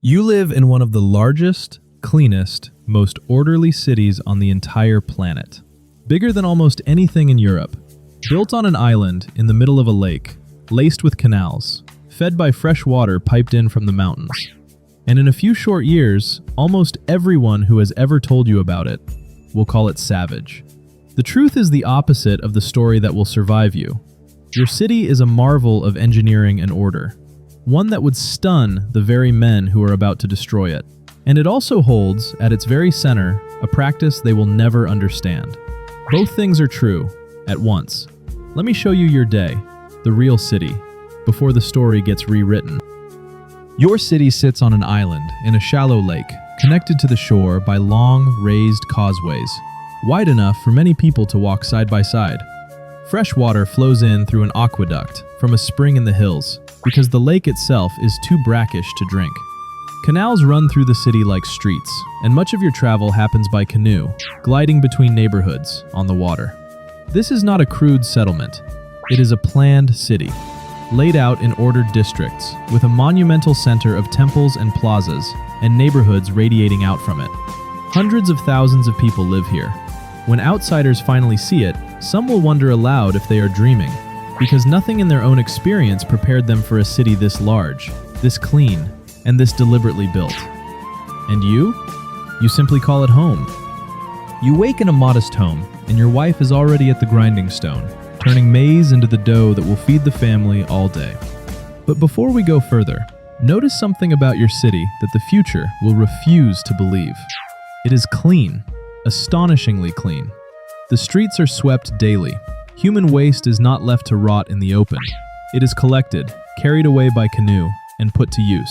You live in one of the largest, cleanest, most orderly cities on the entire planet. Bigger than almost anything in Europe. Built on an island in the middle of a lake, laced with canals, fed by fresh water piped in from the mountains. And in a few short years, almost everyone who has ever told you about it will call it savage. The truth is the opposite of the story that will survive you. Your city is a marvel of engineering and order, one that would stun the very men who are about to destroy it. And it also holds, at its very center, a practice they will never understand. Both things are true, at once. Let me show you your day, the real city, before the story gets rewritten. Your city sits on an island in a shallow lake, connected to the shore by long, raised causeways, wide enough for many people to walk side by side. Fresh water flows in through an aqueduct from a spring in the hills, because the lake itself is too brackish to drink. Canals run through the city like streets, and much of your travel happens by canoe, gliding between neighborhoods on the water. This is not a crude settlement. It is a planned city, laid out in ordered districts, with a monumental center of temples and plazas, and neighborhoods radiating out from it. Hundreds of thousands of people live here. When outsiders finally see it, some will wonder aloud if they are dreaming, because nothing in their own experience prepared them for a city this large, this clean, and this deliberately built. And you? You simply call it home. You wake in a modest home, and your wife is already at the grinding stone, turning maize into the dough that will feed the family all day. But before we go further, notice something about your city that the future will refuse to believe. It is clean, astonishingly clean. The streets are swept daily. Human waste is not left to rot in the open. It is collected, carried away by canoe, and put to use.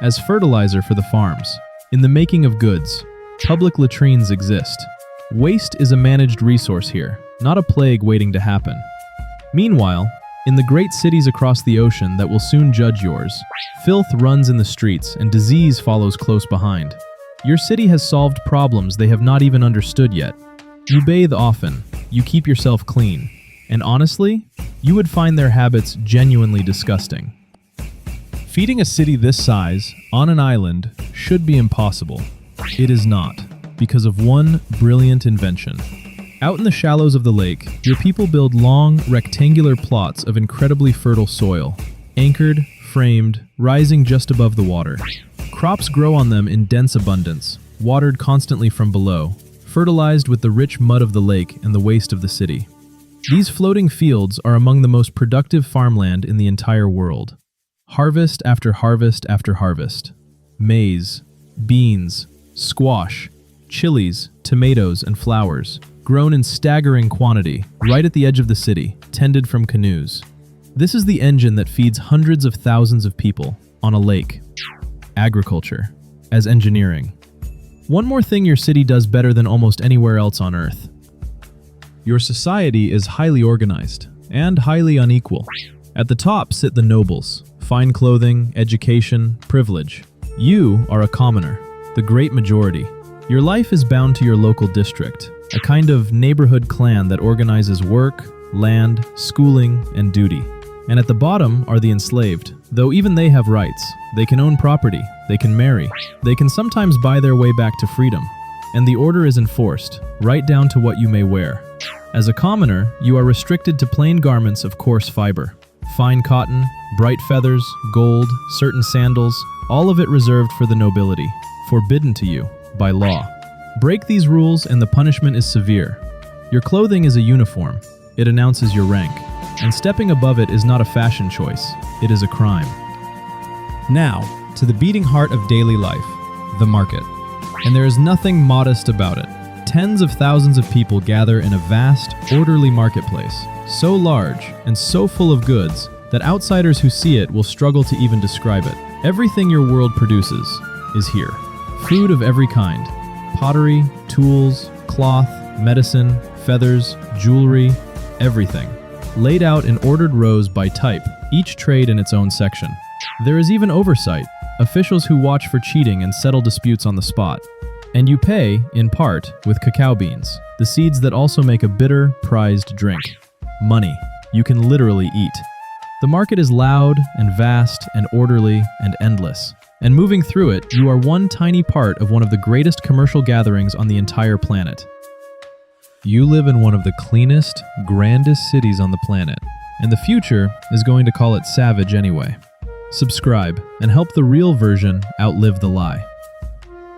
As fertilizer for the farms. In the making of goods, public latrines exist. Waste is a managed resource here, not a plague waiting to happen. Meanwhile, in the great cities across the ocean that will soon judge yours, filth runs in the streets and disease follows close behind. Your city has solved problems they have not even understood yet. You bathe often, you keep yourself clean, and honestly, you would find their habits genuinely disgusting. Feeding a city this size, on an island, should be impossible. It is not, because of one brilliant invention. Out in the shallows of the lake, your people build long, rectangular plots of incredibly fertile soil, anchored, framed, rising just above the water. Crops grow on them in dense abundance, watered constantly from below, fertilized with the rich mud of the lake and the waste of the city. These floating fields are among the most productive farmland in the entire world. Harvest after harvest after harvest. Maize, beans, squash, chilies, tomatoes, and flowers, grown in staggering quantity, right at the edge of the city, tended from canoes. This is the engine that feeds hundreds of thousands of people on a lake. Agriculture, as engineering. One more thing your city does better than almost anywhere else on Earth. Your society is highly organized and highly unequal. At the top sit the nobles, fine clothing, education, privilege. You are a commoner, the great majority. Your life is bound to your local district, a kind of neighborhood clan that organizes work, land, schooling, and duty. And at the bottom are the enslaved, though even they have rights. They can own property, they can marry, they can sometimes buy their way back to freedom. And the order is enforced, right down to what you may wear. As a commoner, you are restricted to plain garments of coarse fiber. Fine cotton, bright feathers, gold, certain sandals, all of it reserved for the nobility, forbidden to you by law. Break these rules and the punishment is severe. Your clothing is a uniform. It announces your rank. And stepping above it is not a fashion choice. It is a crime. Now, to the beating heart of daily life, the market. And there is nothing modest about it. Tens of thousands of people gather in a vast, orderly marketplace, so large and so full of goods that outsiders who see it will struggle to even describe it. Everything your world produces is here. Food of every kind. Pottery, tools, cloth, medicine, feathers, jewelry, everything. Laid out in ordered rows by type, each trade in its own section. There is even oversight, officials who watch for cheating and settle disputes on the spot. And you pay, in part, with cacao beans, the seeds that also make a bitter, prized drink. Money. You can literally eat. The market is loud and vast and orderly and endless. And moving through it, you are one tiny part of one of the greatest commercial gatherings on the entire planet. You live in one of the cleanest, grandest cities on the planet, and the future is going to call it savage anyway. Subscribe and help the real version outlive the lie.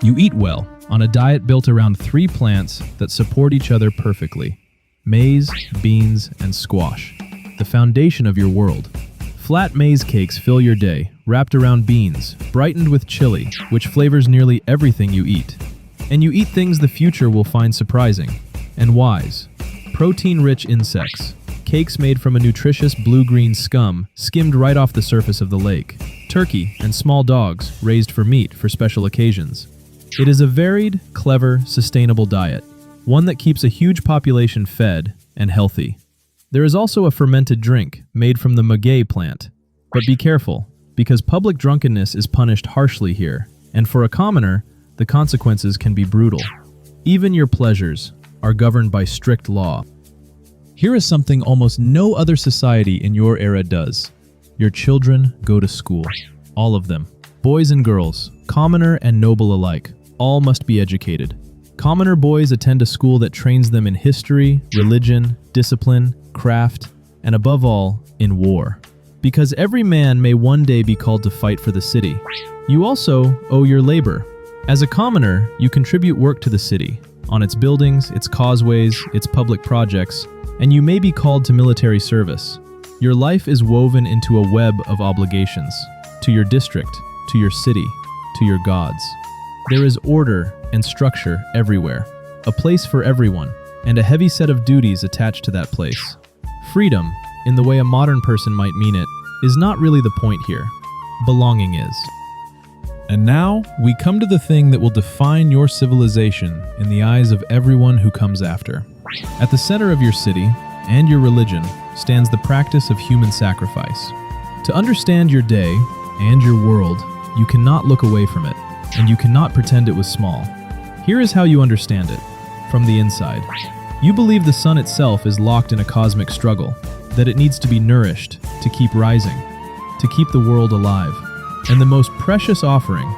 You eat well, on a diet built around 3 plants that support each other perfectly: maize, beans, and squash, the foundation of your world. Flat maize cakes fill your day, wrapped around beans, brightened with chili, which flavors nearly everything you eat. And you eat things the future will find surprising and wise. Protein-rich insects, cakes made from a nutritious blue-green scum skimmed right off the surface of the lake, turkey and small dogs raised for meat for special occasions. It is a varied, clever, sustainable diet, one that keeps a huge population fed and healthy. There is also a fermented drink made from the maguey plant. But be careful, because public drunkenness is punished harshly here, and for a commoner, the consequences can be brutal. Even your pleasures are governed by strict law. Here is something almost no other society in your era does. Your children go to school. All of them. Boys and girls, commoner and noble alike, all must be educated. Commoner boys attend a school that trains them in history, religion, discipline, craft, and above all, in war. Because every man may one day be called to fight for the city. You also owe your labor. As a commoner, you contribute work to the city, on its buildings, its causeways, its public projects, and you may be called to military service. Your life is woven into a web of obligations, to your district, to your city, to your gods. There is order and structure everywhere, a place for everyone, and a heavy set of duties attached to that place. Freedom, in the way a modern person might mean it, is not really the point here. Belonging is. And now, we come to the thing that will define your civilization in the eyes of everyone who comes after. At the center of your city, and your religion, stands the practice of human sacrifice. To understand your day, and your world, you cannot look away from it, and you cannot pretend it was small. Here is how you understand it, from the inside. You believe the sun itself is locked in a cosmic struggle, that it needs to be nourished, to keep rising, to keep the world alive. And the most precious offering,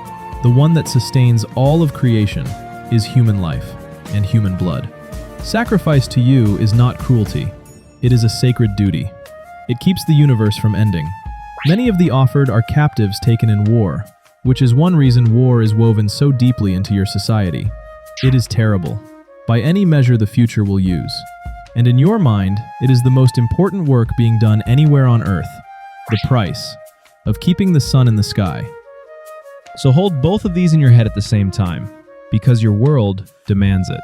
the one that sustains all of creation, is human life and human blood. Sacrifice to you is not cruelty. It is a sacred duty. It keeps the universe from ending. Many of the offered are captives taken in war, which is one reason war is woven so deeply into your society. It is terrible, by any measure the future will use. And in your mind, it is the most important work being done anywhere on Earth, the price of keeping the sun in the sky. So hold both of these in your head at the same time, because your world demands it.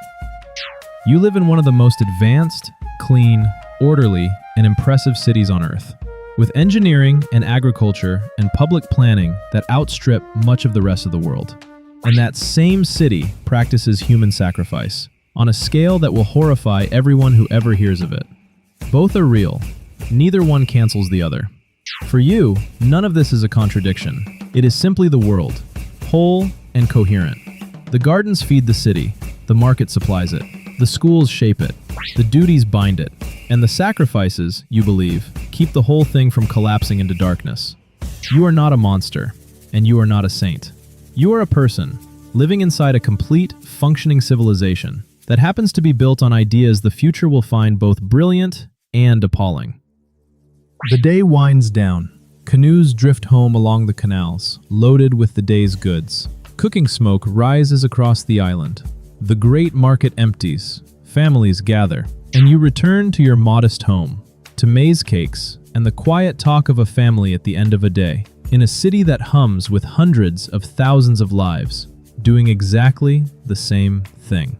You live in one of the most advanced, clean, orderly, and impressive cities on Earth, with engineering and agriculture and public planning that outstrip much of the rest of the world. And that same city practices human sacrifice, on a scale that will horrify everyone who ever hears of it. Both are real. Neither one cancels the other. For you, none of this is a contradiction. It is simply the world, whole and coherent. The gardens feed the city, the market supplies it, the schools shape it, the duties bind it, and the sacrifices, you believe, keep the whole thing from collapsing into darkness. You are not a monster, and you are not a saint. You are a person, living inside a complete, functioning civilization that happens to be built on ideas the future will find both brilliant and appalling. The day winds down. Canoes drift home along the canals, loaded with the day's goods. Cooking smoke rises across the island. The great market empties. Families gather. And you return to your modest home, to maize cakes and the quiet talk of a family at the end of a day, in a city that hums with hundreds of thousands of lives, doing exactly the same thing.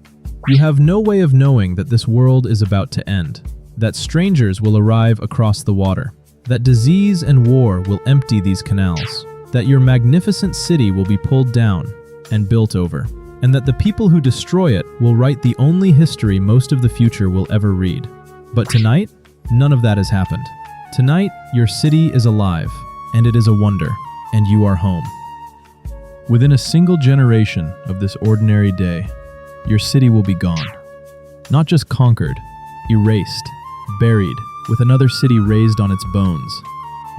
You have no way of knowing that this world is about to end, that strangers will arrive across the water, that disease and war will empty these canals, that your magnificent city will be pulled down and built over, and that the people who destroy it will write the only history most of the future will ever read. But tonight, none of that has happened. Tonight, your city is alive, and it is a wonder, and you are home. Within a single generation of this ordinary day, your city will be gone. Not just conquered, erased, buried, with another city raised on its bones.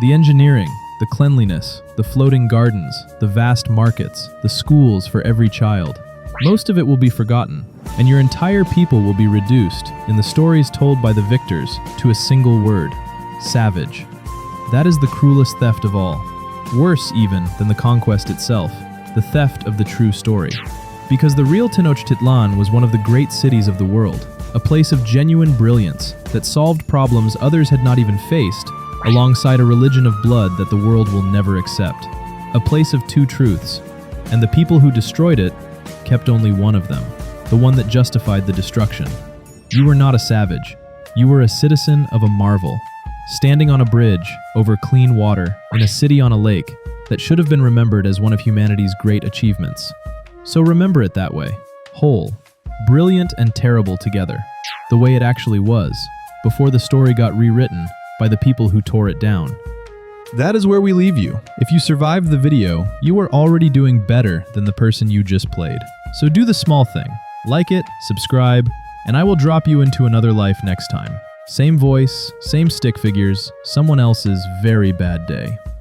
The engineering, the the cleanliness, the floating gardens, the vast markets, the schools for every child. Most of it will be forgotten, and your entire people will be reduced, in the stories told by the victors, to a single word: savage. That is the cruelest theft of all. Worse even than the conquest itself, the theft of the true story. Because the real Tenochtitlan was one of the great cities of the world, a place of genuine brilliance that solved problems others had not even faced, alongside a religion of blood that the world will never accept. A place of two truths, and the people who destroyed it kept only one of them, the one that justified the destruction. You were not a savage. You were a citizen of a marvel, standing on a bridge over clean water in a city on a lake that should have been remembered as one of humanity's great achievements. So remember it that way, whole, brilliant and terrible together, the way it actually was, before the story got rewritten by the people who tore it down. That is where we leave you. If you survived the video, you are already doing better than the person you just played. So do the small thing. Like it, subscribe, and I will drop you into another life next time. Same voice, same stick figures, someone else's very bad day.